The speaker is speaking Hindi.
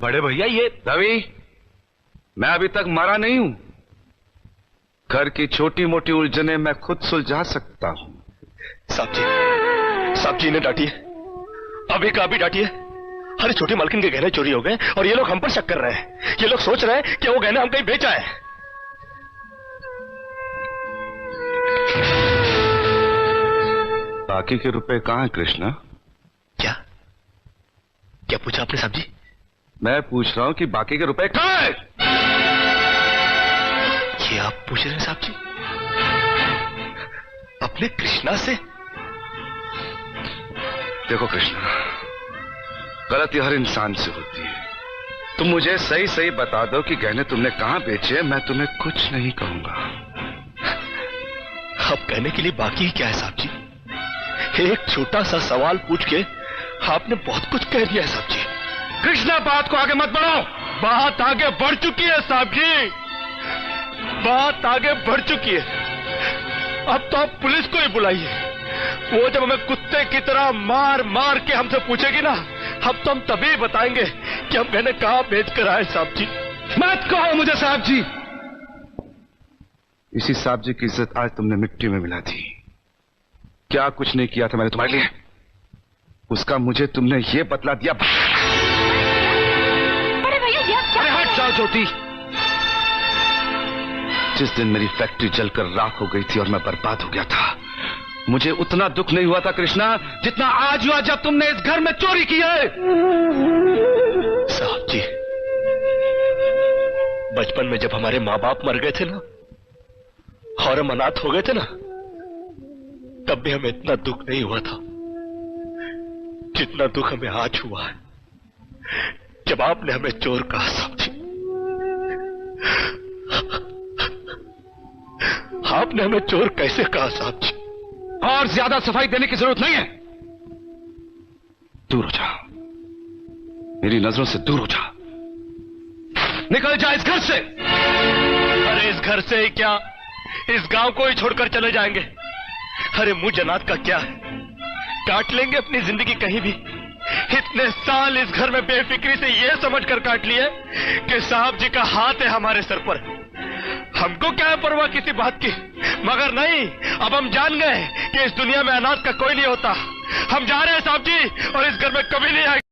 बड़े भैया ये रवि, मैं अभी तक मरा नहीं हूं। घर की छोटी मोटी उलझने मैं खुद सुलझा सकता हूं। साहब जी ने डांटी है, अभी का अभी डांटी है। अरे छोटी मालकिन के गहने चोरी हो गए और ये लोग हम पर शक कर रहे हैं। ये लोग सोच रहे हैं कि वो गहने हम कहीं बेचा है। बाकी के रुपए कहां है कृष्णा? क्या क्या पूछा आपने साहब जी? मैं पूछ रहा हूं कि बाकी के रुपए कहां है? ये आप पूछ रहे हैं साहब जी अपने कृष्णा से? देखो कृष्णा, गलती हर इंसान से होती है। तुम मुझे सही सही बता दो कि गहने तुमने कहां बेचे, मैं तुम्हें कुछ नहीं कहूंगा। अब कहने के लिए बाकी ही क्या है साहब जी? एक छोटा सा सवाल पूछ के आपने बहुत कुछ कह दिया है साहब जी। कृष्णा, बात को आगे मत बढ़ाओ। बात आगे बढ़ चुकी है साहब जी, बात आगे बढ़ चुकी है। अब तो आप पुलिस को ही बुलाइए। वो जब हमें कुत्ते की तरह मार मार के हमसे पूछेगी ना, अब तो हम तभी बताएंगे कि हम गहने कहां बेच कर आए साहब जी। मत कहो मुझे साहब जी। इसी साहब जी की इज्जत आज तुमने मिट्टी में मिला दी। क्या कुछ नहीं किया था मैंने तुम्हारे लिए, उसका मुझे तुमने ये बतला दिया। अरे भैया ये क्या? अरे हट जाओ ज्योति। जिस दिन मेरी फैक्ट्री जलकर राख हो गई थी और मैं बर्बाद हो गया था, मुझे उतना दुख नहीं हुआ था कृष्णा जितना आज हुआ जब तुमने इस घर में चोरी की है। साहब जी, बचपन में जब हमारे माँ बाप मर गए थे ना और हम अनाथ हो गए थे ना, तब भी हमें इतना दुख नहीं हुआ था जितना दुख हमें आज हुआ है जब आपने हमें चोर कहा साहब जी। आपने हमें चोर कैसे कहा साहब जी? और ज्यादा सफाई देने की जरूरत नहीं है। दूर हो जा, मेरी नजरों से दूर हो जा। निकल जा इस घर से। अरे इस घर से ही क्या, इस गांव को ही छोड़कर चले जाएंगे। अरे मुंह जनात का क्या है, काट लेंगे अपनी जिंदगी कहीं भी। इतने साल इस घर में बेफिक्री से ये समझकर काट लिए कि साहब जी का हाथ है हमारे सर पर। हमको क्या है परवाह किसी बात की, मगर नहीं, अब हम जान गए कि इस दुनिया में अनाथ का कोई नहीं होता। हम जा रहे हैं साहब जी और इस घर में कभी नहीं आएंगे।